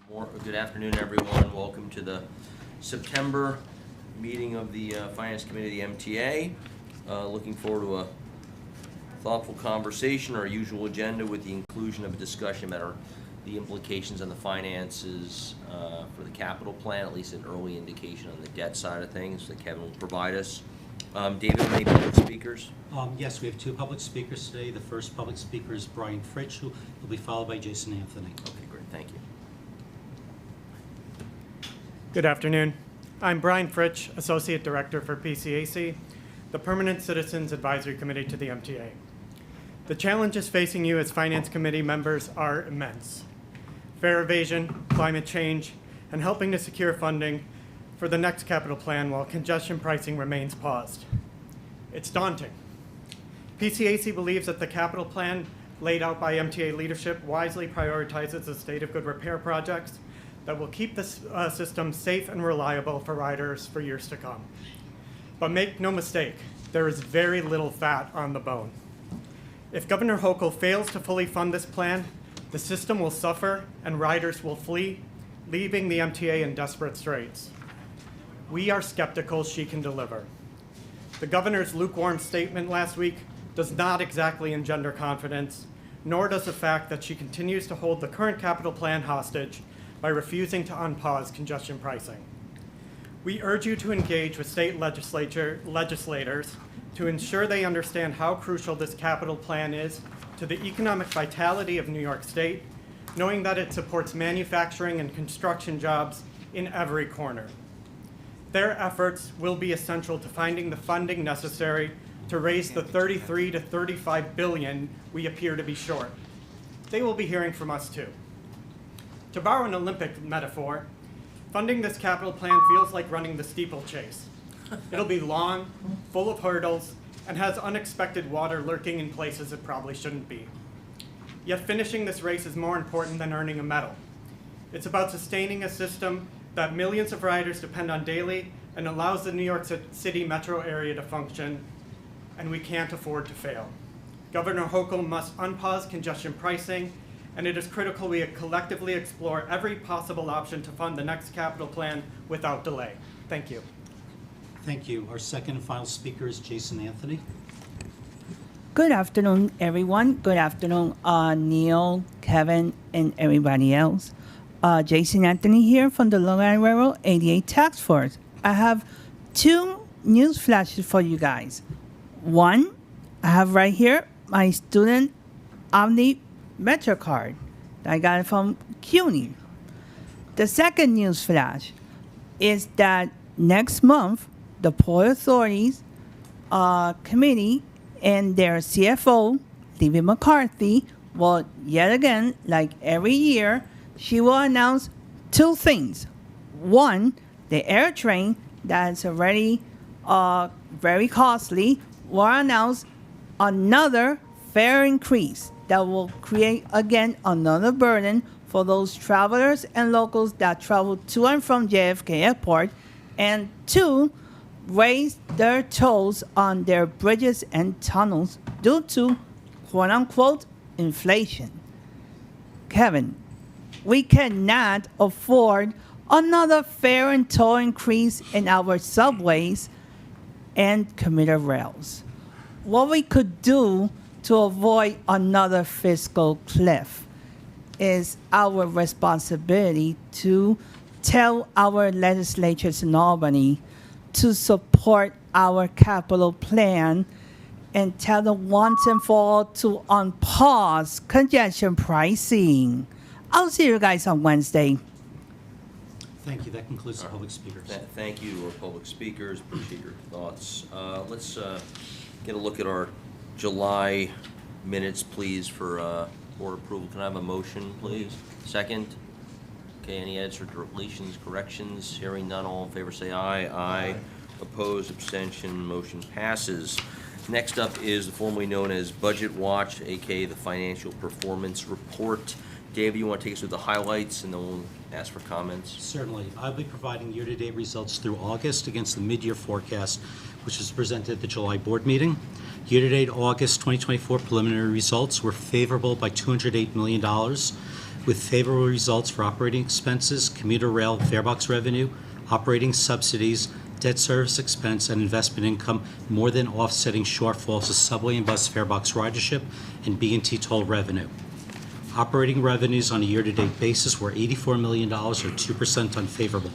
Good afternoon, everyone. Welcome to the September meeting of the Finance Committee of the MTA. Looking forward to a thoughtful conversation, our usual agenda with the inclusion of a discussion about the implications on the finances for the capital plan, at least an early indication on the debt side of things that Kevin will provide us. David, any public speakers? Yes, we have two public speakers today. The first public speaker is Brian Fritsch, who will be followed by Jason Anthony. Okay, great. Thank you. Good afternoon. I'm Brian Fritsch, Associate Director for PCAC, the Permanent Citizens Advisory Committee to the MTA. The challenges facing you as Finance Committee members are immense. Fare evasion, climate change, and helping to secure funding for the next capital plan while congestion pricing remains paused. It's daunting. PCAC believes that the capital plan laid out by MTA leadership wisely prioritizes the state of good repair projects that will keep the system safe and reliable for riders for years to come. But make no mistake, there is very little fat on the bone. If Governor Hochul fails to fully fund this plan, the system will suffer and riders will flee, leaving the MTA in desperate straits. We are skeptical she can deliver. The governor's lukewarm statement last week does not exactly engender confidence, nor does the fact that she continues to hold the current capital plan hostage by refusing to unpause congestion pricing. We urge you to engage with state legislators to ensure they understand how crucial this capital plan is to the economic vitality of New York State, knowing that it supports manufacturing and construction jobs in every corner. Their efforts will be essential to finding the funding necessary to raise the $33 to $35 billion we appear to be short. They will be hearing from us too. To borrow an Olympic metaphor, funding this capital plan feels like running the steeplechase. It'll be long, full of hurdles, and has unexpected water lurking in places it probably shouldn't be. Yet finishing this race is more important than earning a medal. It's about sustaining a system that millions of riders depend on daily and allows the New York City metro area to function, and we can't afford to fail. Governor Hochul must unpause congestion pricing, and it is critical we collectively explore every possible option to fund the next capital plan without delay. Thank you. Thank you. Our second and final speaker is Jason Anthony. Good afternoon, everyone. Good afternoon, Neil, Kevin, and everybody else. Jason Anthony here from the Long Island Railroad 88 Task Force. I have two news flashes for you guys. One, I have right here my student Omni Metro card. I got it from CUNY. The second news flash is that next month, the Port Authority's committee and their CFO, Libby McCarthy, will yet again, like every year, she will announce two things. One, the air train that's already very costly will announce another fare increase that will create, again, another burden for those travelers and locals that travel to and from JFK Airport. And two, raise their tolls on their bridges and tunnels due to, quote-unquote, inflation. Kevin, we cannot afford another fare and toll increase in our subways and commuter rails. What we could do to avoid another fiscal cliff is our responsibility to tell our legislatures in Albany to support our capital plan and tell them once and for all to unpause congestion pricing. I'll see you guys on Wednesday. Thank you. That concludes the public speakers. Thank you, our public speakers. Appreciate your thoughts. Let's get a look at our July minutes, please, for board approval. Can I have a motion, please? Second? Okay, any edits or deletions, corrections? Hearing none, all in favor say aye. Aye. Opposed, abstention, motion passes. Next up is formerly known as Budget Watch, aka the Financial Performance Report. Dave, you want to take us through the highlights, and then we'll ask for comments? Certainly. I'll be providing year-to-date results through August against the mid-year forecast, which was presented at the July board meeting. Year-to-date August 2024 preliminary results were favorable by $208 million. with favorable results for operating expenses, commuter rail farebox revenue, operating subsidies, debt service expense, and investment income more than offsetting shortfalls of subway and bus farebox ridership and B&T toll revenue. Operating revenues on a year-to-date basis were $84 million, or 2% unfavorable.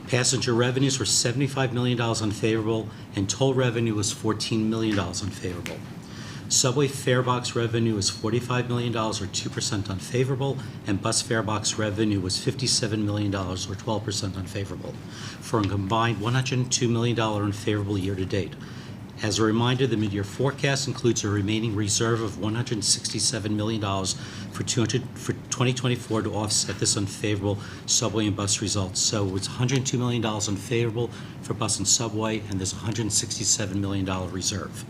Passenger revenues were $75 million unfavorable, and toll revenue was $14 million unfavorable. Subway farebox revenue was $45 million, or 2% unfavorable, and bus farebox revenue was $57 million, or 12% unfavorable, for a combined $102 million unfavorable year-to-date. As a reminder, the mid-year forecast includes a remaining reserve of $167 million for 2024 to offset this unfavorable subway and bus results. So it's $102 million unfavorable for bus and subway, and there's a $167 million reserve.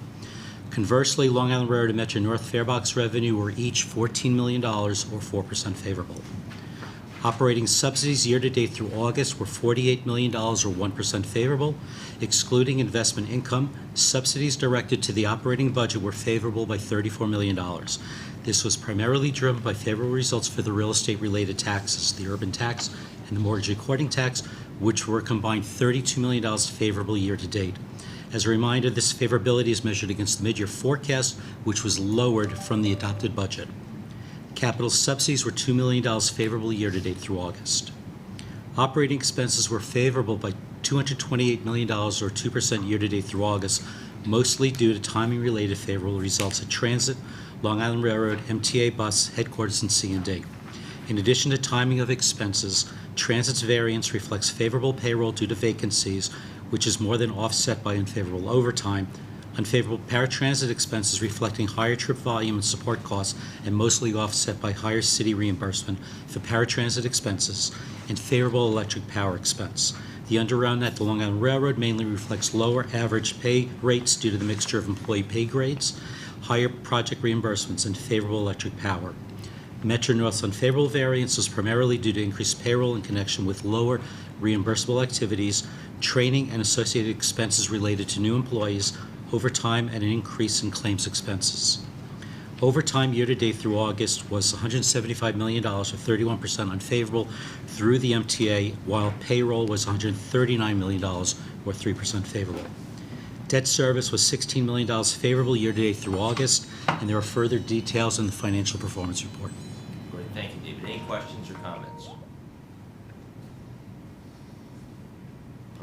Conversely, Long Island Railroad and Metro North farebox revenue were each $14 million, or 4% favorable. Operating subsidies year-to-date through August were $48 million, or 1% favorable. Excluding investment income, subsidies directed to the operating budget were favorable by $34 million. This was primarily driven by favorable results for the real estate-related taxes, the urban tax and the mortgage recording tax, which were combined $32 million favorable year-to-date. As a reminder, this favorability is measured against the mid-year forecast, which was lowered from the adopted budget. Capital subsidies were $2 million favorable year-to-date through August. Operating expenses were favorable by $228 million, or 2% year-to-date through August, mostly due to timing-related favorable results at Transit, Long Island Railroad, MTA Bus, Headquarters, and C&D. In addition to timing of expenses, Transit's variance reflects favorable payroll due to vacancies, which is more than offset by unfavorable overtime, unfavorable paratransit expenses reflecting higher trip volume and support costs, and mostly offset by higher city reimbursement for paratransit expenses, and favorable electric power expense. The underround at the Long Island Railroad mainly reflects lower average pay rates due to the mixture of employee pay grades, higher project reimbursements, and favorable electric power. Metro North's unfavorable variance was primarily due to increased payroll in connection with lower reimbursable activities, training and associated expenses related to new employees, overtime, and an increase in claims expenses. Overtime year-to-date through August was $175 million, or 31% unfavorable through the MTA, while payroll was $139 million, or 3% favorable. Debt service was $16 million favorable year-to-date through August, and there are further details in the financial performance report. Great, thank you, David. Any questions or comments?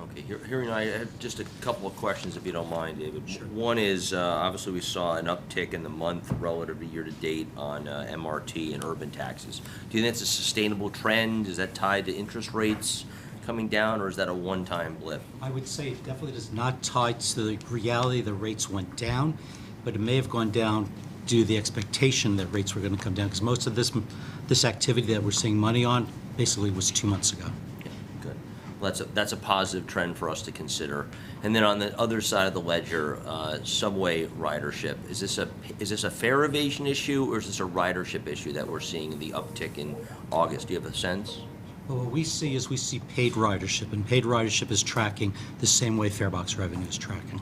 Okay, hearing, I have just a couple of questions, if you don't mind, David. Sure. One is, obviously, we saw an uptick in the month relative to year-to-date on MRT and urban taxes. Do you think that's a sustainable trend? Is that tied to interest rates coming down, or is that a one-time blip? I would say it definitely does not tie to the reality the rates went down, but it may have gone down due to the expectation that rates were going to come down, because most of this activity that we're seeing money on basically was 2 months ago. Yeah, good. Well, that's a positive trend for us to consider. And then on the other side of the ledger, subway ridership. Is this a fare evasion issue, or is this a ridership issue that we're seeing the uptick in August? Do you have a sense? Well, what we see is paid ridership, and paid ridership is tracking the same way farebox revenue is tracking,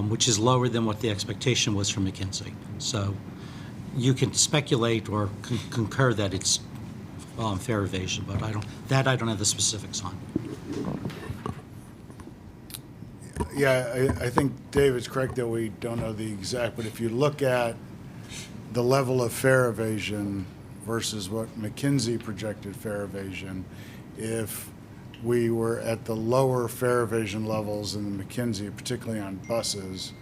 which is lower than what the expectation was from McKinsey. So you can speculate or concur that it's fare evasion, but I don't have the specifics on. Yeah, I think David's correct that we don't know the exact, but if you look at the level of fare evasion versus what McKinsey projected fare evasion, if we were at the lower fare evasion levels in the McKinsey, particularly on buses,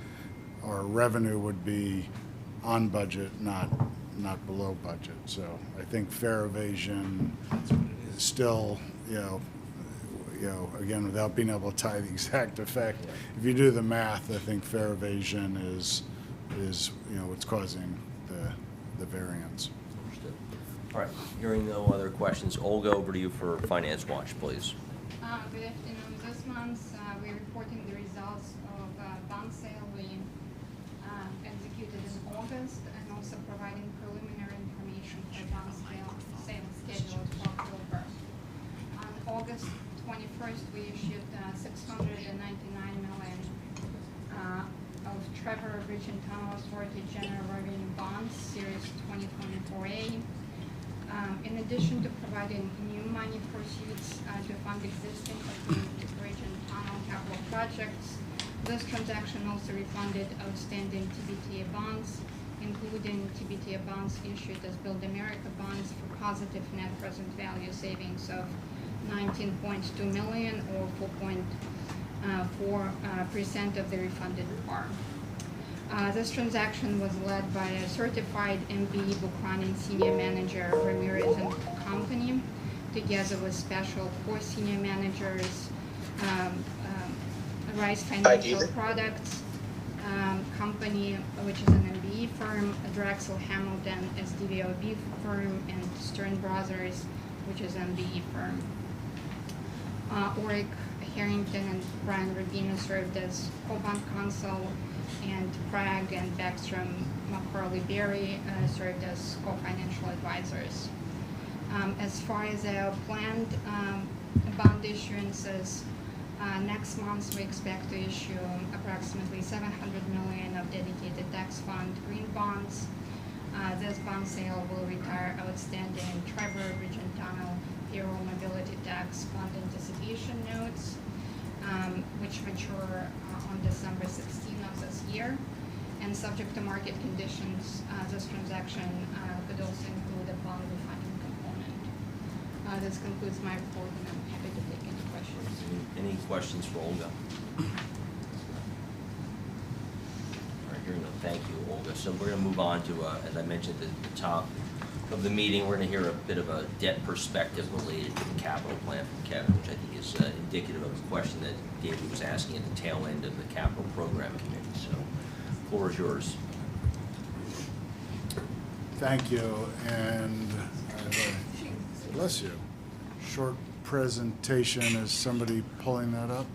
our revenue would be on budget, not below budget. So I think fare evasion is still, again, without being able to tie the exact effect, if you do the math, I think fare evasion is what's causing the variance. All right, hearing no other questions, Olga, over to you for Finance Watch, please. Good afternoon. This month, we're reporting the results of bond sale we executed in August, and also providing preliminary information for bond sale scheduled for October. On August 21st, we issued $699 million of Trevor Bridge and Tunnel Authority General Revenue Bonds, Series 2024A. In addition to providing new money proceeds to fund existing bridge and tunnel capital projects, this transaction also refunded outstanding TBTA bonds, including TBTA bonds issued as Build America bonds for positive net present value savings of $19.2 million or 4.4% of the refunded par. This transaction was led by a certified MBE book running senior manager, Ramirez and Company, together with special core senior managers, Rice Financial Products Company, which is an MBE firm, Drexel Hamilton SDVOB firm, and Stern Brothers, which is an MBE firm. Oric Harrington and Brian Rubino served as co-bond counsel, and Craig and Backstrom McCarley Berry served as co-financial advisors. As far as our planned bond issuances, next month we expect to issue approximately $700 million of dedicated tax fund green bonds. This bond sale will retire outstanding Trevor Bridge and Tunnel payroll mobility tax fund anticipation notes, which mature on December 16 of this year. And subject to market conditions, this transaction could also include a bond refunding component. This concludes my report, and I'm happy to take any questions. Any questions for Olga? All right, hearing none, thank you, Olga. So we're going to move on to, as I mentioned at the top of the meeting, we're going to hear a bit of a debt perspective related to the capital plan from Kevin, which I think is indicative of the question that David was asking at the tail end of the capital program committee. So, floor is yours. Thank you, and bless you. Short presentation. Is somebody pulling that up?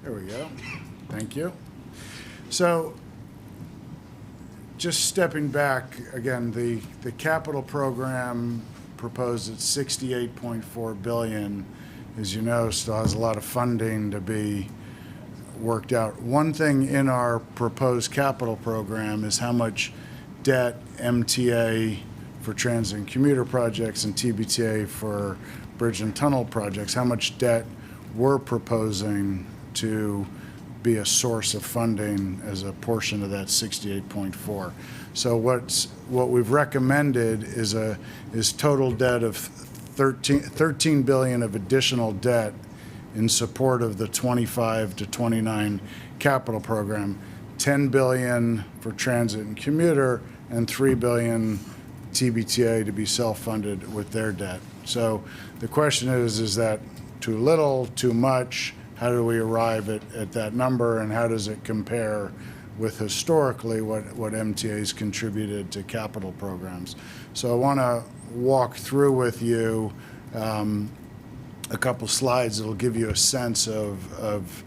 There we go. Thank you. So, just stepping back again, the capital program proposed at $68.4 billion, as you know, still has a lot of funding to be worked out. One thing in our proposed capital program is how much debt MTA for transit and commuter projects and TBTA for bridge and tunnel projects, how much debt we're proposing to be a source of funding as a portion of that 68.4. So what we've recommended is total debt of 13 billion of additional debt in support of the 25 to 29 capital program, 10 billion for transit and commuter, and 3 billion TBTA to be self-funded with their debt. So the question is that too little, too much? How do we arrive at that number, and how does it compare with historically what MTA's contributed to capital programs? So I want to walk through with you a couple slides that will give you a sense of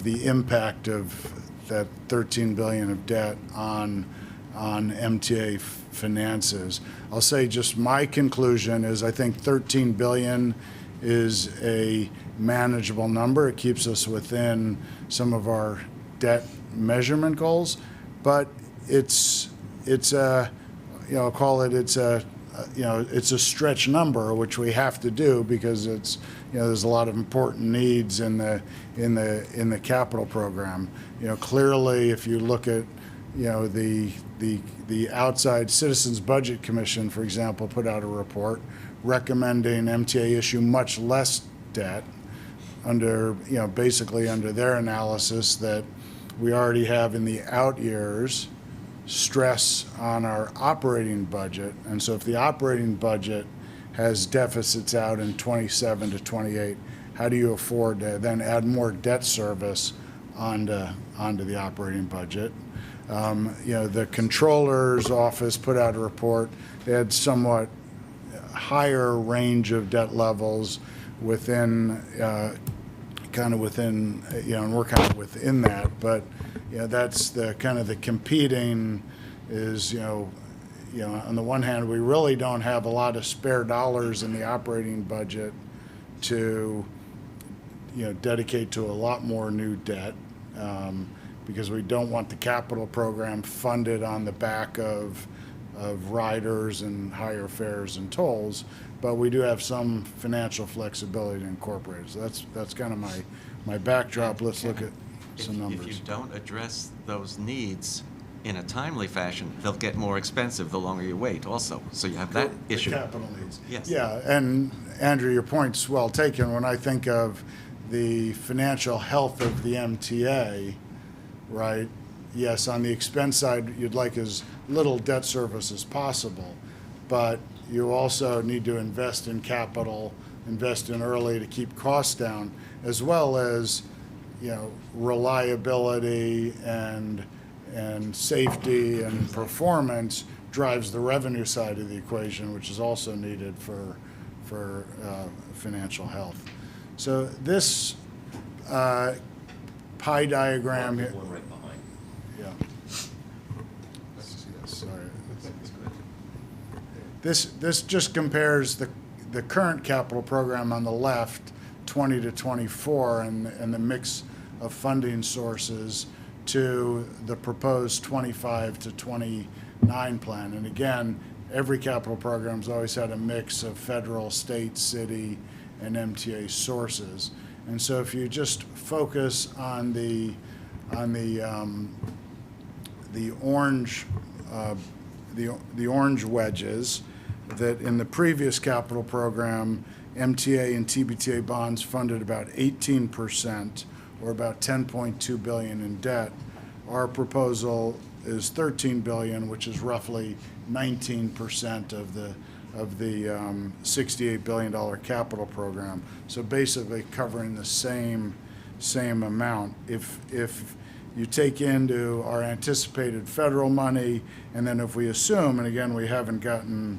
the impact of that 13 billion of debt on MTA finances. I'll say just my conclusion is I think 13 billion is a manageable number. It keeps us within some of our debt measurement goals, but it's a, I'll call it, it's a stretch number, which we have to do because it's, there's a lot of important needs in the capital program. Clearly, if you look at, the outside Citizens Budget Commission, for example, put out a report recommending MTA issue much less debt under, basically under their analysis that we already have in the out years stress on our operating budget. And so if the operating budget has deficits out in 27 to 28, how do you afford to then add more debt service onto the operating budget? The controller's office put out a report. They had somewhat higher range of debt levels within, and we're kind of within that. But that's the kind of the competing is, on the one hand, we really don't have a lot of spare dollars in the operating budget to, dedicate to a lot more new debt. because we don't want the capital program funded on the back of riders and higher fares and tolls, but we do have some financial flexibility to incorporate it. So that's kind of my backdrop. Let's look at some numbers. If you don't address those needs in a timely fashion, they'll get more expensive the longer you wait also. So you have that issue. The capital needs. Yes. Yeah, and Andrew, your point's well taken. When I think of the financial health of the MTA, right, yes, on the expense side, you'd like as little debt service as possible, but you also need to invest in capital, invest in early to keep costs down, as well as, reliability and safety and performance drives the revenue side of the equation, which is also needed for financial health. So this pie diagram here. One right behind. Yeah. Yes, sorry. This just compares the current capital program on the left, 20 to 24, and the mix of funding sources to the proposed 25 to 29 plan. And again, every capital program's always had a mix of federal, state, city, and MTA sources. And so if you just focus on the orange the orange wedges, that in the previous capital program, MTA and TBTA bonds funded about 18%, or about 10.2 billion in debt. Our proposal is 13 billion, which is roughly 19% of the $68 billion capital program. So basically covering the same amount. If you take into our anticipated federal money, and then if we assume, and again, we haven't gotten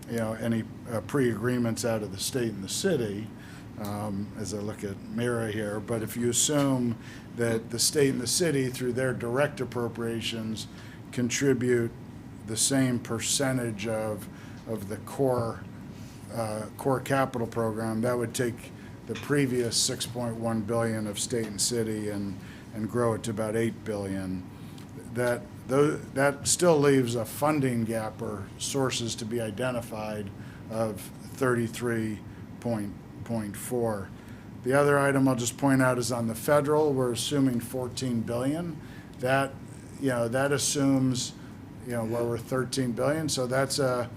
any pre-agreements out of the state and the city, as I look at Mira here, but if you assume that the state and the city, through their direct appropriations, contribute the same percentage of the core capital program, that would take the previous 6.1 billion of state and city and grow it to about 8 billion. That still leaves a funding gap or sources to be identified of 33.4. The other item I'll just point out is on the federal, we're assuming 14 billion. That assumes, where we're 13 billion, so that's a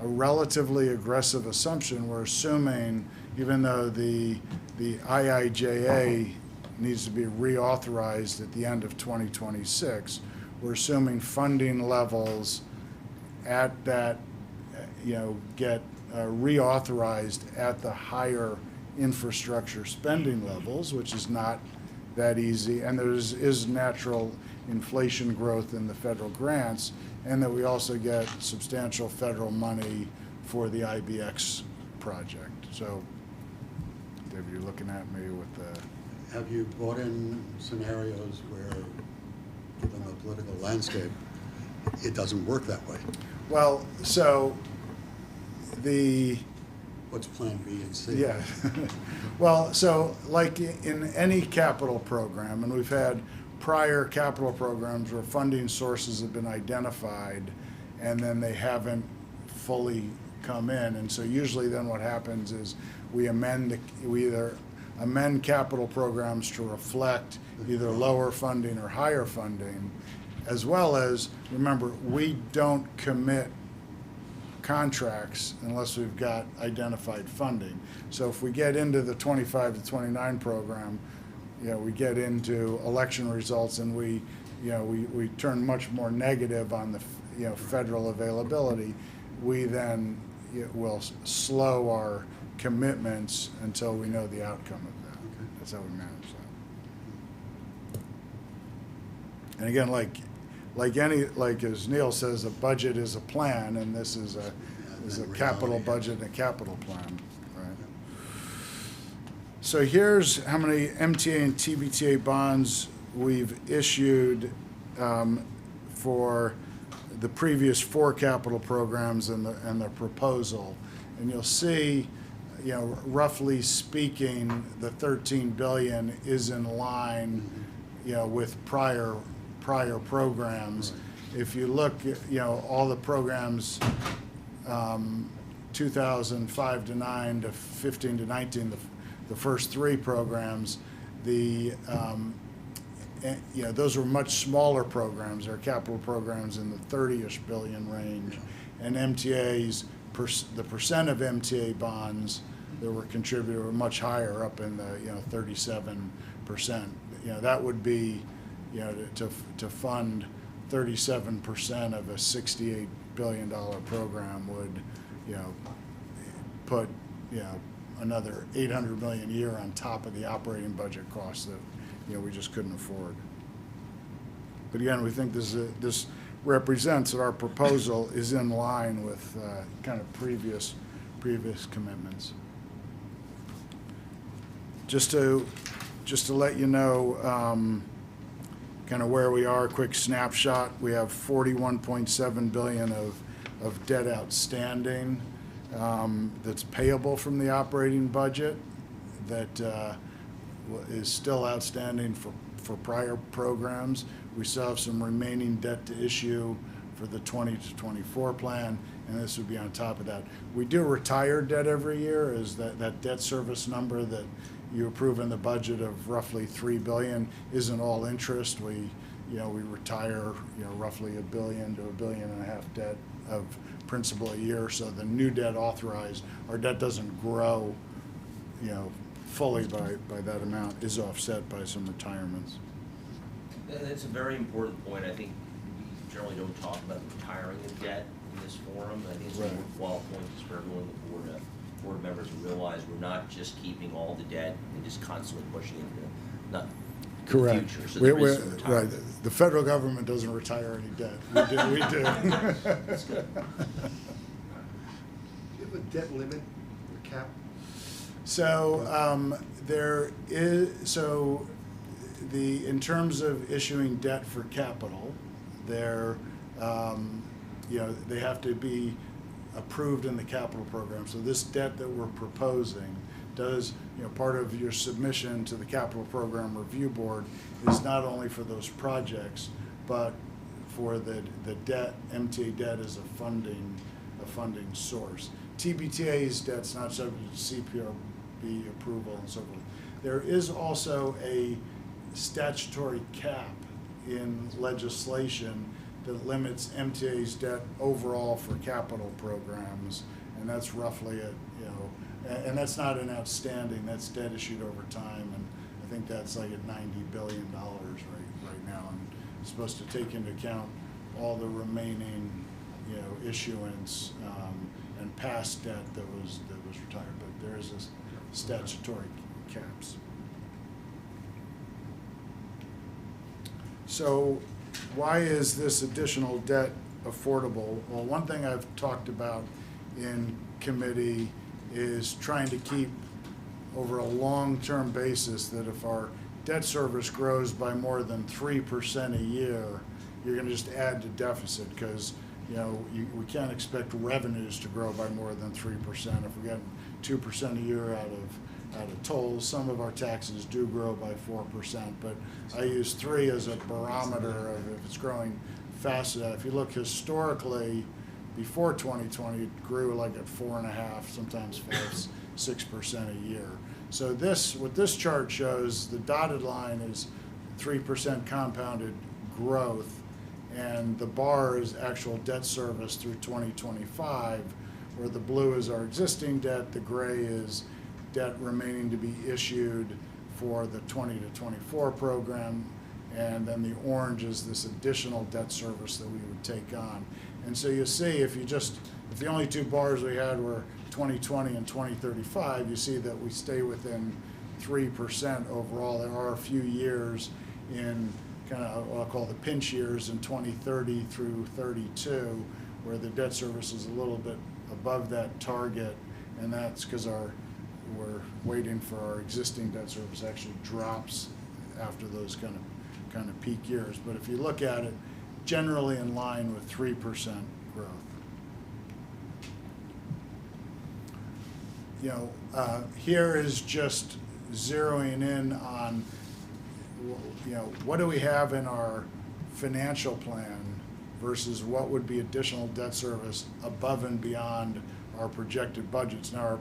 relatively aggressive assumption. We're assuming, even though the IIJA needs to be reauthorized at the end of 2026, we're assuming funding levels at that, get reauthorized at the higher infrastructure spending levels, which is not that easy, and there is natural inflation growth in the federal grants, and that we also get substantial federal money for the IBX project. So, David, you're looking at me with the... Have you brought in scenarios where, given the political landscape, it doesn't work that way? Well, so What's Plan B and C? Yeah. Well, so like in any capital program, and we've had prior capital programs where funding sources have been identified and then they haven't fully come in. And so usually then what happens is we either amend capital programs to reflect either lower funding or higher funding, as well as, remember, we don't commit contracts unless we've got identified funding. So if we get into the 25 to 29 program, we get into election results and we turn much more negative on the federal availability, we then will slow our commitments until we know the outcome of that. Okay. That's how we manage that. And again, like as Neil says, a budget is a plan, and this is a capital budget and a capital plan, right? So here's how many MTA and TBTA bonds we've issued for the previous 4 capital programs and the proposal, and you'll see, roughly speaking, the 13 billion is in line, with prior programs. If you look, all the programs, 2005 to 9 to 15 to 19, the first three programs, those were much smaller programs. They're capital programs in the 30-ish billion range, and MTA's the percent of MTA bonds that were contributed were much higher, up in the 37%. That would be to fund 37% of a $68 billion program would put another $800 million a year on top of the operating budget costs that we just couldn't afford. But again, we think this represents that our proposal is in line with kind of previous commitments. Just to let you know kind of where we are, a quick snapshot. We have $41.7 billion of debt outstanding that's payable from the operating budget that is still outstanding for prior programs. We still have some remaining debt to issue for the 20 to 24 plan, and this would be on top of that. We do retire debt every year. Is that debt service number that you approve in the budget of roughly $3 billion isn't all interest. We retire roughly $1 billion to $1.5 billion debt of principal a year. So the new debt authorized, our debt doesn't grow fully by that amount, is offset by some retirements. That's a very important point. I think we generally don't talk about retiring of debt in this forum. I think it's a worthwhile point just for everyone, the board members, to realize we're not just keeping all the debt and just constantly pushing it into the future. So there is some retirement. Right. The federal government doesn't retire any debt. We do. That's good. Do you have a debt limit or cap? So there is in terms of issuing debt for capital, they have to be approved in the capital program. So this debt that we're proposing does, part of your submission to the capital program review board is not only for those projects, but for the debt. MTA debt is a funding source. TBTA's debt's not subject to CPRB approval and so forth. There is also a statutory cap in legislation that limits MTA's debt overall for capital programs, and that's roughly and that's not an outstanding, that's debt issued over time, and I think that's like at $90 billion right now, and it's supposed to take into account all the remaining issuance and past debt that was retired, but there is a statutory caps. So why is this additional debt affordable? Well, one thing I've talked about in committee is trying to keep over a long-term basis that if our debt service grows by more than 3% a year, you're going to just add to deficit because we can't expect revenues to grow by more than 3%. If we get 2% a year out of tolls, some of our taxes do grow by 4%, but I use 3 as a barometer of if it's growing fast enough. If you look historically, before 2020, it grew like at 4.5%, sometimes 5-6% a year. So what this chart shows, the dotted line is 3% compounded growth, and the bar is actual debt service through 2025, where the blue is our existing debt, the gray is debt remaining to be issued for the 20 to 24 program, and then the orange is this additional debt service that we would take on. And so you see, if the only 2 bars we had were 2020 and 2035, you see that we stay within 3% overall. There are a few years in kind of what I'll call the pinch years in 2030 through 32, where the debt service is a little bit above that target, and that's because we're waiting for our existing debt service actually drops after those kind of peak years. But if you look at it, generally in line with 3% growth. Here is just zeroing in on what do we have in our financial plan versus what would be additional debt service above and beyond our projected budgets. Now,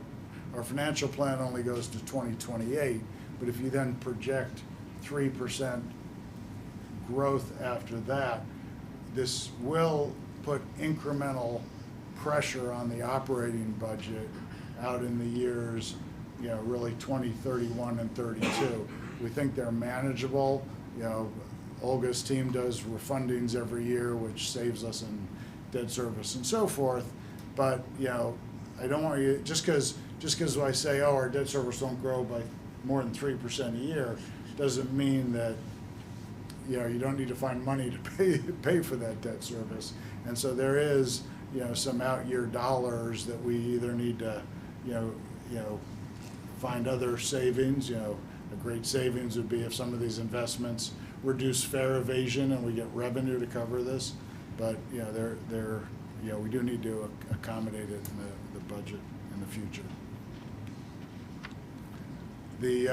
our financial plan only goes to 2028, but if you then project 3% growth after that, this will put incremental pressure on the operating budget out in the years, really 2031 and 32. We think they're manageable. Olga's team does refundings every year, which saves us in debt service and so forth. But, I don't want you, just because I say, oh, our debt service don't grow by more than 3% a year, doesn't mean that, you don't need to find money to pay for that debt service. And so there is, some out year dollars that we either need to, find other savings. A great savings would be if some of these investments reduce fare evasion and we get revenue to cover this. But, we do need to accommodate it in the budget in the future. The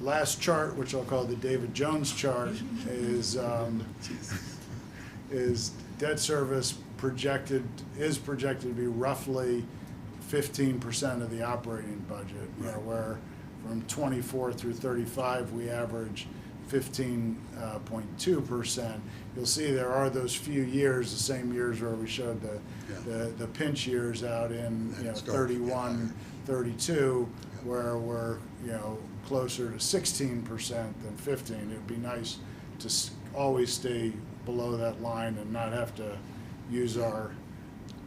last chart, which I'll call the David Jones chart, is debt service projected to be roughly 15% of the operating budget, where from 24 through 35 we average 15.2%. You'll see there are those few years, the same years where we showed the pinch years out in 31, 32, where we're closer to 16% than 15. It'd be nice to always stay below that line and not have to use our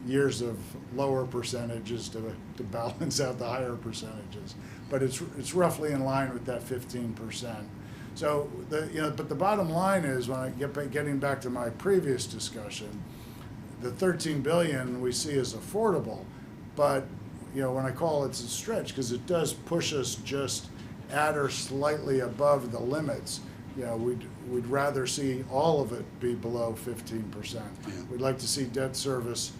years of lower percentages to balance out the higher percentages. But it's roughly in line with that 15%. So but the bottom line is, when I getting back to my previous discussion, the 13 billion we see as affordable, but when I call it a stretch, because it does push us just at or slightly above the limits. We'd rather see all of it be below 15%. Yeah. We'd like to see debt service,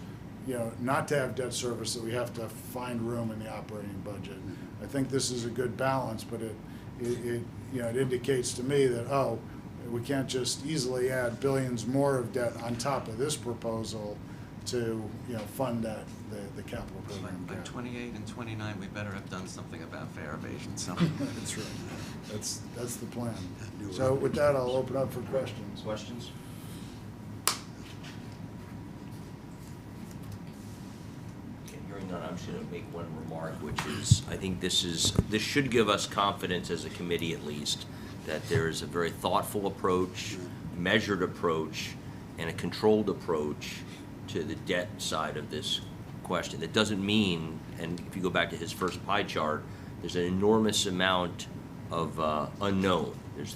not to have debt service that we have to find room in the operating budget. I think this is a good balance, but it indicates to me that, we can't just easily add billions more of debt on top of this proposal to, fund the capital program. By 28 and 29, we better have done something about fare evasion, so. That's right. That's the plan. So with that, I'll open up for questions. Questions? Okay, hearing none, I'm just going to make one remark, which is, I think this should give us confidence as a committee at least, that there is a very thoughtful approach, measured approach, and a controlled approach to the debt side of this question. That doesn't mean, and if you go back to his first pie chart, there's an enormous amount of unknown. There's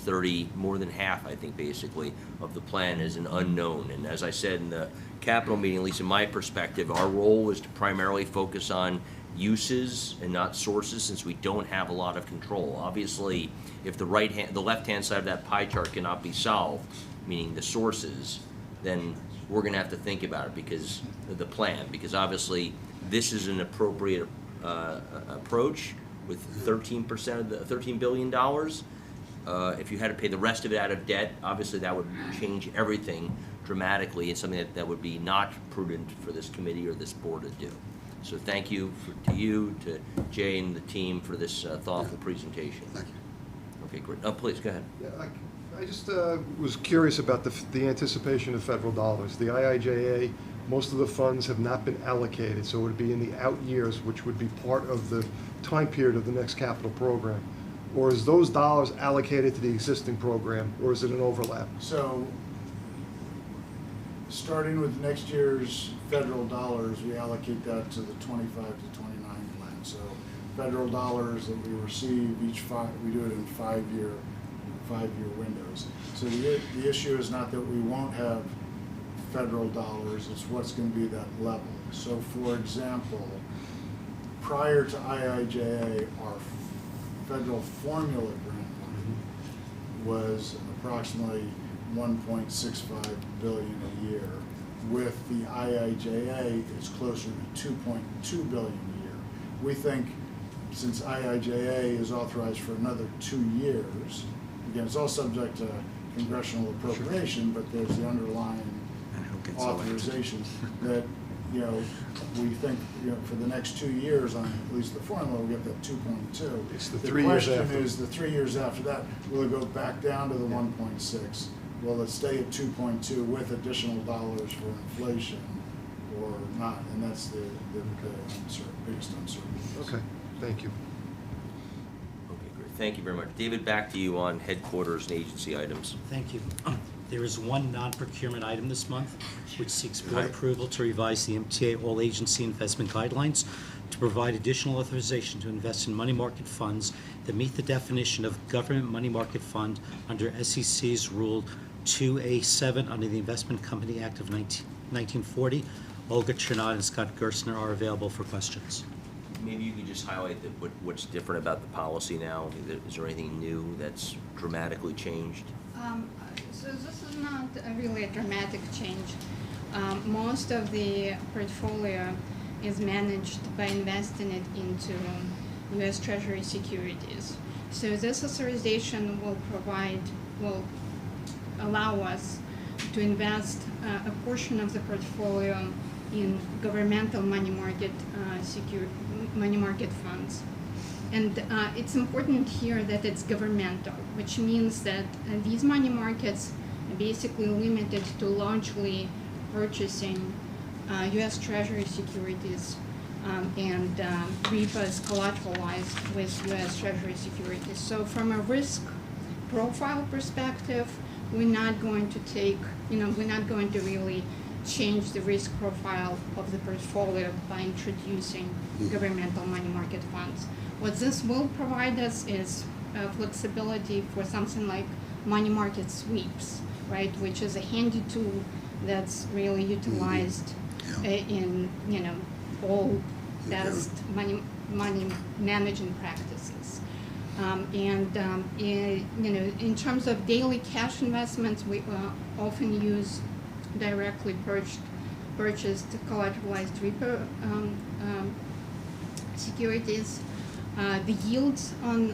more than half, I think, basically, of the plan is an unknown. And as I said in the capital meeting, at least in my perspective, our role is to primarily focus on uses and not sources, since we don't have a lot of control. Obviously, if the left-hand side of that pie chart cannot be solved, meaning the sources, then we're going to have to think about it because of the plan. Because obviously, this is an appropriate approach with 13% of the $13 billion. If you had to pay the rest of it out of debt, obviously that would change everything dramatically. It's something that would be not prudent for this committee or this board to do. So thank you to you, to Jay and the team for this thoughtful presentation. Thank you. Okay, great. Please, go ahead. Yeah, I just was curious about the anticipation of federal dollars. The IIJA, most of the funds have not been allocated, so it would be in the out years, which would be part of the time period of the next capital program. Or is those dollars allocated to the existing program, or is it an overlap? So, starting with next year's federal dollars, we allocate that to the 25 to 29 plan. So, federal dollars that we receive we do it in five-year windows. So the issue is not that we won't have federal dollars, it's what's going to be that level. So, for example, prior to IIJA, our federal formula grant money was approximately $1.65 billion a year. With the IIJA, it's closer to $2.2 billion a year. We think, since IIJA is authorized for another 2 years, again, it's all subject to congressional appropriation, but there's the underlying And who gets elected. authorization that, you know, we think, you know, for the next 2 years on at least the formula, we get that 2.2. It's the 3 years after. The question is, the 3 years after that, will it go back down to the 1.6? Will it stay at 2.2 with additional dollars for inflation or not? And that's the biggest uncertainty. Okay, thank you. Okay, great. Thank you very much. David, back to you on headquarters and agency items. Thank you. There is one non-procurement item this month, which seeks board Right. approval to revise the MTA all-agency investment guidelines to provide additional authorization to invest in money market funds that meet the definition of government money market fund under SEC's Rule 2A7 under the Investment Company Act of 1940. Olga Chernod and Scott Gerstner are available for questions. Maybe you could just highlight what's different about the policy now. Is there anything new that's dramatically changed? So this is not really a dramatic change. Most of the portfolio is managed by investing it into U.S. Treasury securities. So this authorization will allow us to invest a portion of the portfolio in governmental money market funds. And it's important here that it's governmental, which means that these money markets are basically limited to largely purchasing U.S. Treasury securities and repos collateralized with U.S. Treasury securities. So from a risk profile perspective, we're not going to really change the risk profile of the portfolio by introducing governmental money market funds. What this will provide us is flexibility for something like money market sweeps, right, which is a handy tool that's really utilized in all best money managing practices. In terms of daily cash investments, we often use directly purchased collateralized repo securities. The yields on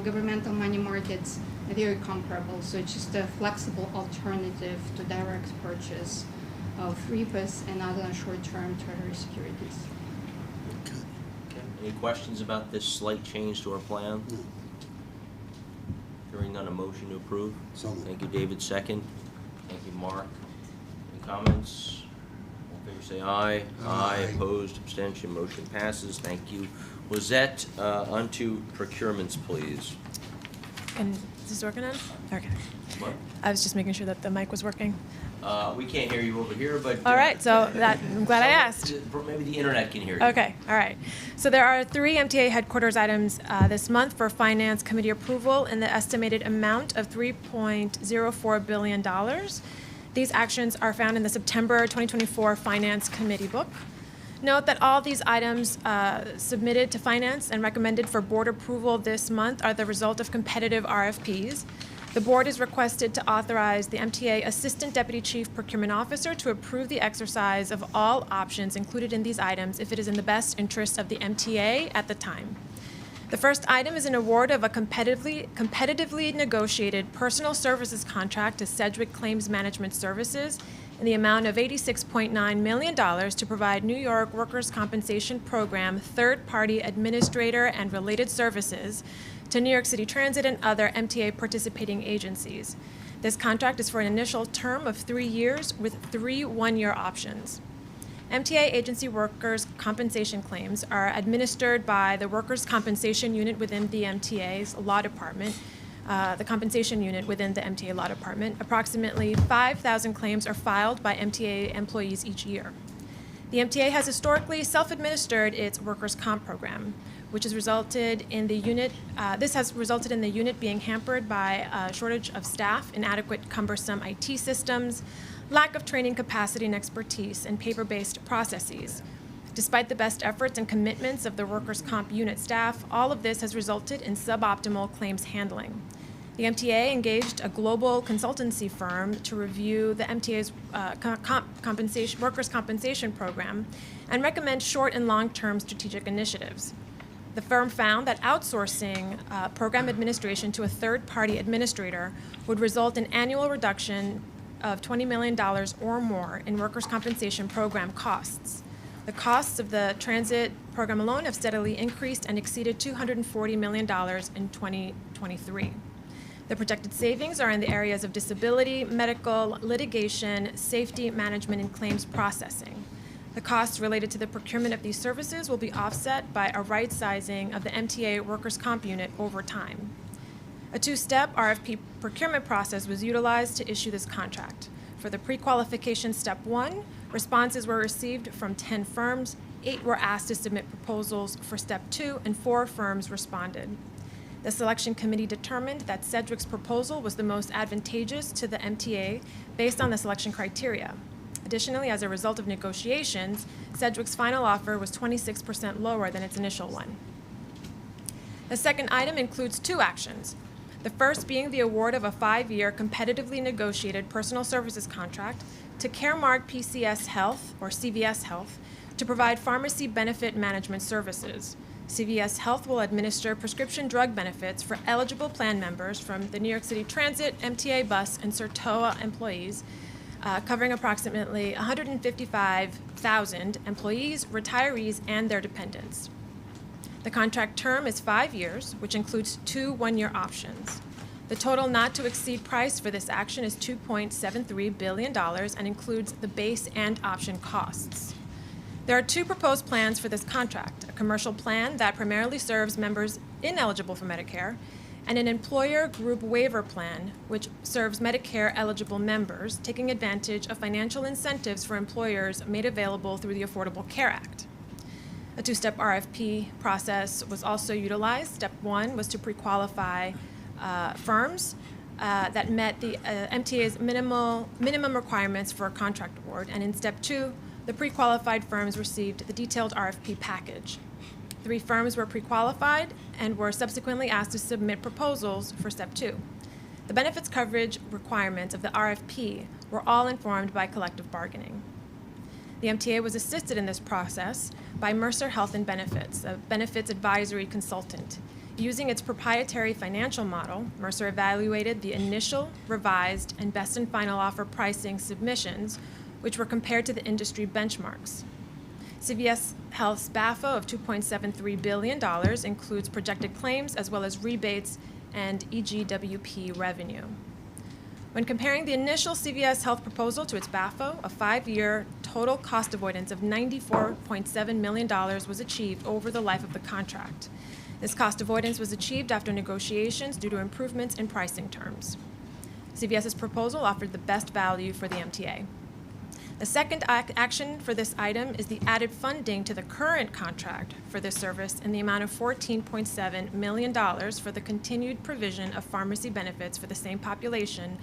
governmental money markets are very comparable, so it's just a flexible alternative to direct purchase of repos and other short-term treasury securities. Okay. Any questions about this slight change to our plan? Hearing none, a motion to approve? So moved. Thank you, David. Second. Thank you, Mark. Any comments? All in favor say aye. Aye. Opposed, abstention, motion passes. Thank you. Lizette, onto procurements, please. And is this working on? Okay. What? I was just making sure that the mic was working. We can't hear you over here, but. All right, so I'm glad I asked. Maybe the internet can hear you. Okay, all right. So there are 3 MTA headquarters items this month for Finance Committee approval in the estimated amount of $3.04 billion. These actions are found in the September 2024 Finance Committee book. Note that all these items submitted to Finance and recommended for board approval this month are the result of competitive RFPs. The board is requested to authorize the MTA Assistant Deputy Chief Procurement Officer to approve the exercise of all options included in these items if it is in the best interest of the MTA at the time. The first item is an award of a competitively negotiated personal services contract to Sedgwick Claims Management Services in the amount of $86.9 million to provide New York Workers' Compensation Program third-party administrator and related services to New York City Transit and other MTA participating agencies. This contract is for an initial term of 3 years with 3 one-year options. MTA agency workers' compensation claims are administered by the Workers' Compensation Unit within the MTA's Law Department, the Compensation Unit within the MTA Law Department. Approximately 5,000 claims are filed by MTA employees each year. The MTA has historically self-administered its workers' comp program, which has resulted in the unit. This has resulted in the unit being hampered by a shortage of staff, inadequate, cumbersome IT systems, lack of training capacity and expertise, and paper-based processes. Despite the best efforts and commitments of the workers' comp unit staff, all of this has resulted in suboptimal claims handling. The MTA engaged a global consultancy firm to review the MTA's workers' compensation program and recommend short and long-term strategic initiatives. The firm found that outsourcing program administration to a third-party administrator would result in annual reduction of $20 million or more in workers' compensation program costs. The costs of the transit program alone have steadily increased and exceeded $240 million in 2023. The projected savings are in the areas of disability, medical, litigation, safety management, and claims processing. The costs related to the procurement of these services will be offset by a right-sizing of the MTA workers' comp unit over time. A two-step RFP procurement process was utilized to issue this contract. For the pre-qualification step 1, responses were received from 10 firms, 8 were asked to submit proposals for step 2, and 4 firms responded. The selection committee determined that Sedgwick's proposal was the most advantageous to the MTA based on the selection criteria. Additionally, as a result of negotiations, Sedgwick's final offer was 26% lower than its initial one. The second item includes 2 actions. The first being the award of a 5-year competitively negotiated personal services contract to Caremark PCS Health, or CVS Health, to provide pharmacy benefit management services. CVS Health will administer prescription drug benefits for eligible plan members from the New York City Transit, MTA Bus, and Sertoa employees, covering approximately 155,000 employees, retirees, and their dependents. The contract term is 5 years, which includes 2 one-year options. The total not-to-exceed price for this action is $2.73 billion and includes the base and option costs. There are 2 proposed plans for this contract, a commercial plan that primarily serves members ineligible for Medicare, and an employer group waiver plan, which serves Medicare-eligible members, taking advantage of financial incentives for employers made available through the Affordable Care Act. A 2-step RFP process was also utilized. Step 1 was to pre-qualify firms that met the MTA's minimum requirements for a contract award, and in Step 2, the pre-qualified firms received the detailed RFP package. 3 firms were pre-qualified and were subsequently asked to submit proposals for Step 2. The benefits coverage requirements of the RFP were all informed by collective bargaining. The MTA was assisted in this process by Mercer Health and Benefits, a benefits advisory consultant. Using its proprietary financial model, Mercer evaluated the initial, revised, and best and final offer pricing submissions, which were compared to the industry benchmarks. CVS Health's BAFO of $2.73 billion includes projected claims as well as rebates and EGWP revenue. When comparing the initial CVS Health proposal to its BAFO, a 5-year total cost avoidance of $94.7 million was achieved over the life of the contract. This cost avoidance was achieved after negotiations due to improvements in pricing terms. CVS's proposal offered the best value for the MTA. The second action for this item is the added funding to the current contract for this service in the amount of $14.7 million for the continued provision of pharmacy benefits for the same population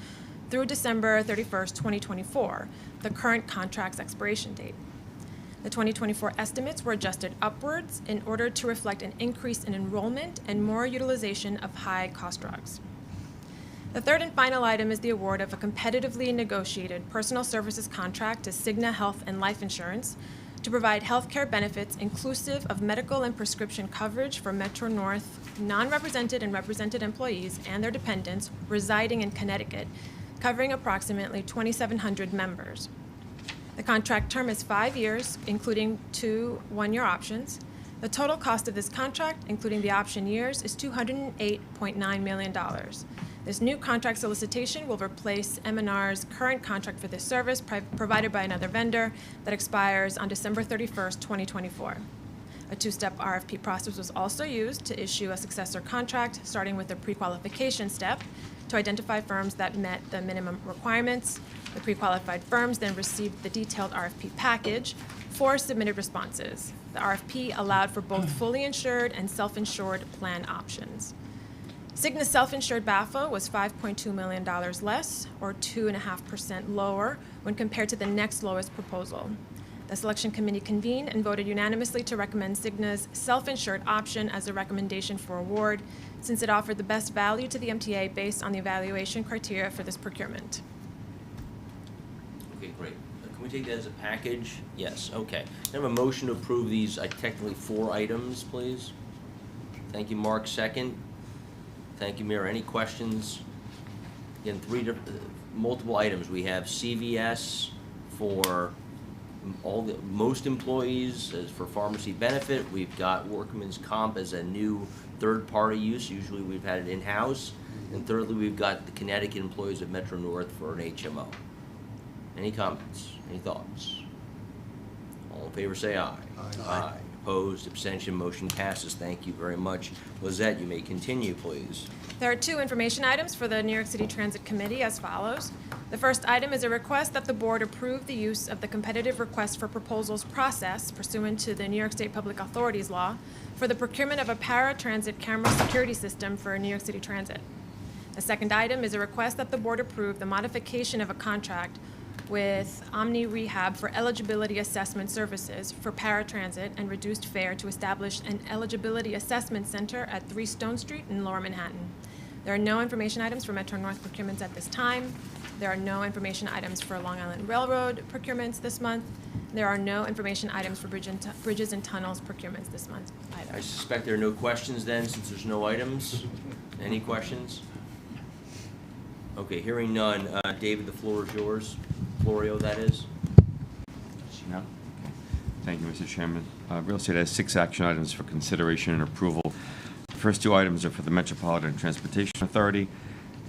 through December 31st, 2024, the current contract's expiration date. The 2024 estimates were adjusted upwards in order to reflect an increase in enrollment and more utilization of high-cost drugs. The third and final item is the award of a competitively negotiated personal services contract to Cigna Health and Life Insurance to provide health care benefits inclusive of medical and prescription coverage for Metro North non-represented and represented employees and their dependents residing in Connecticut, covering approximately 2,700 members. The contract term is 5 years, including 2 one-year options. The total cost of this contract, including the option years, is $208.9 million. This new contract solicitation will replace M&R's current contract for this service provided by another vendor that expires on December 31st, 2024. A 2-step RFP process was also used to issue a successor contract, starting with the pre-qualification step to identify firms that met the minimum requirements. The pre-qualified firms then received the detailed RFP package, 4 submitted responses. The RFP allowed for both fully insured and self-insured plan options. Cigna's self-insured BAFO was $5.2 million less, or 2.5% lower, when compared to the next lowest proposal. The selection committee convened and voted unanimously to recommend Cigna's self-insured option as a recommendation for award, since it offered the best value to the MTA based on the evaluation criteria for this procurement. Okay, great. Can we take that as a package? Yes, okay. Can I have a motion to approve these technically 4 items, please? Thank you, Mark. Second. Thank you, Mira. Any questions? Again, multiple items. We have CVS for most employees as for pharmacy benefit. We've got workman's comp as a new third-party use. Usually we've had it in-house. And thirdly, we've got the Connecticut employees of Metro North for an HMO. Any comments? Any thoughts? All in favor say aye. Aye. Opposed, abstention, motion passes. Thank you very much. Lizette, you may continue, please. There are two information items for the New York City Transit Committee as follows. The first item is a request that the board approve the use of the competitive request for proposals process pursuant to the New York State Public Authorities Law for the procurement of a para-transit camera security system for New York City Transit. The second item is a request that the board approve the modification of a contract with Omni Rehab for eligibility assessment services for paratransit and reduced fare to establish an eligibility assessment center at 3 Stone Street in Lower Manhattan. There are no information items for Metro North procurements at this time. There are no information items for Long Island Railroad procurements this month. There are no information items for bridges and tunnels procurements this month either. I suspect there are no questions then, since there's no items. Any questions? Okay, hearing none. David, the floor is yours. Florio, that is. No? Okay. Thank you, Mr. Chairman. Real estate has 6 action items for consideration and approval. The first 2 items are for the Metropolitan Transportation Authority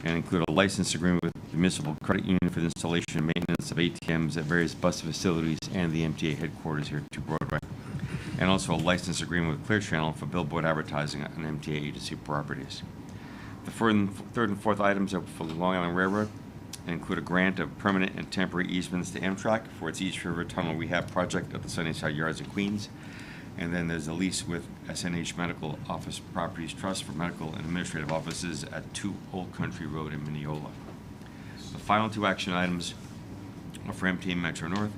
and include a license agreement with the Municipal Credit Union for the installation and maintenance of ATMs at various bus facilities and the MTA headquarters here at 2 Broadway, and also a license agreement with Clear Channel for billboard advertising on MTA agency properties. The third and fourth items are for the Long Island Railroad and include a grant of permanent and temporary easements to Amtrak for its East River Tunnel Rehab project at the Sunnyside Yards in Queens. And then there's a lease with SNH Medical Office Properties Trust for medical and administrative offices at 2 Old Country Road in Mineola. The final 2 action items are for MTA Metro North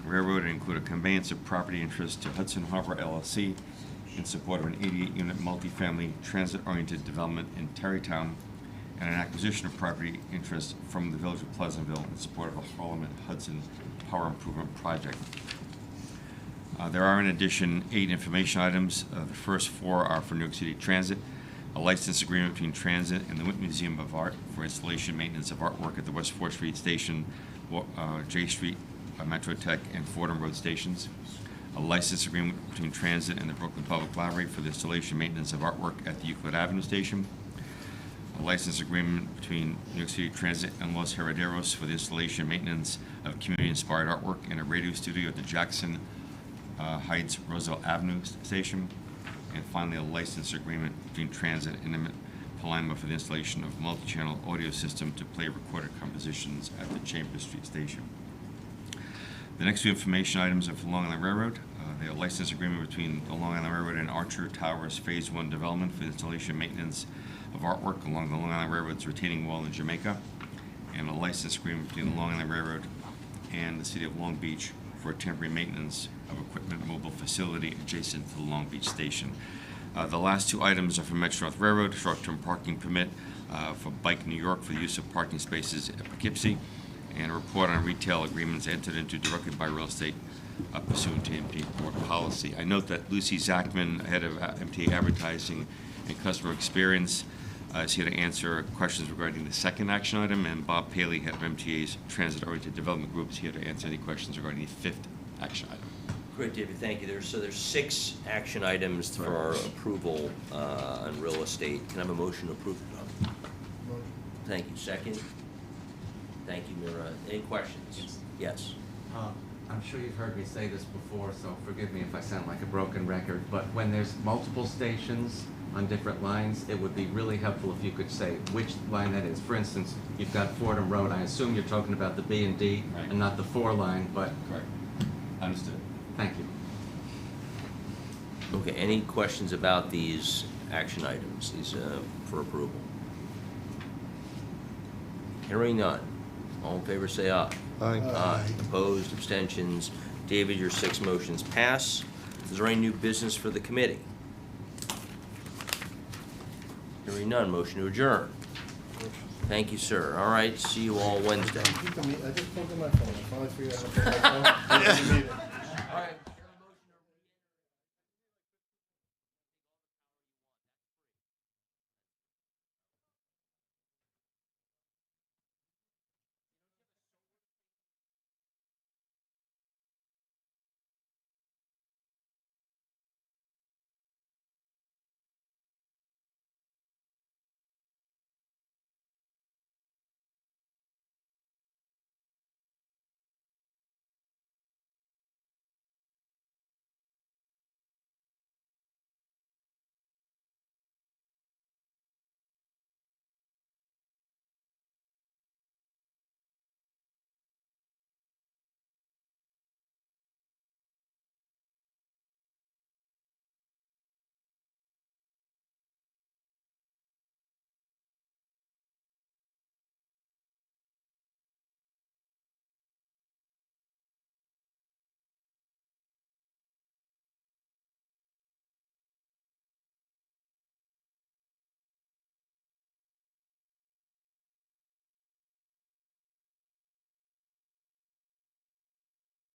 Railroad and include a conveyance of property interest to Hudson Harbor LLC in support of an 88-unit multifamily transit-oriented development in Tarrytown and an acquisition of property interest from the Village of Pleasantville in support of a Harlem and Hudson Power Improvement Project. There are, in addition, 8 information items. The first 4 are for New York City Transit, a license agreement between Transit and the Whitman Museum of Art for installation and maintenance of artwork at the West 4th Street Station, J Street, Metro Tech, and Fordham Road stations. A license agreement between Transit and the Brooklyn Public Library for the installation and maintenance of artwork at the Euclid Avenue Station. A license agreement between New York City Transit and Los Herederos for the installation and maintenance of community-inspired artwork in a radio studio at the Jackson Heights Roosevelt Avenue Station. And finally, a license agreement between Transit and Palima for the installation of a multi-channel audio system to play recorded compositions at the Chambers Street Station. The next 2 information items are for Long Island Railroad. They have a license agreement between the Long Island Railroad and Archer Towers Phase 1 development for the installation and maintenance of artwork along the Long Island Railroad's retaining wall in Jamaica, and a license agreement between the Long Island Railroad and the City of Long Beach for temporary maintenance of equipment mobile facility adjacent to the Long Beach Station. The last 2 items are for Metro North Railroad, short-term parking permit for Bike New York for the use of parking spaces at Poughkeepsie, and a report on retail agreements entered into directly by real estate pursuant to MTA board policy. I note that Lucy Zachman, head of MTA advertising and customer experience, is here to answer questions regarding the second action item, and Bob Paley, head of MTA's transit-oriented development group, is here to answer any questions regarding the 5th action item. Great, David, thank you. There's 6 action items for our approval on real estate. Can I have a motion to approve? Thank you. Second? Thank you, Mira. Any questions? Yes. I'm sure you've heard me say this before, so forgive me if I sound like a broken record, but when there's multiple stations on different lines, it would be really helpful if you could say which line that is. For instance, you've got Fordham Road. I assume you're talking about the B and D and not the 4 line, but... Correct. Understood. Thank you. Okay, any questions about these action items, for approval? Hearing none. All in favor say aye. Aye. Aye. Opposed, abstentions. David, your 6 motions pass. Is there any new business for the committee? Hearing none, motion to adjourn. Thank you, sir. All right, see you all Wednesday. I just plugged in my phone. I finally figured out how to plug my phone. All right.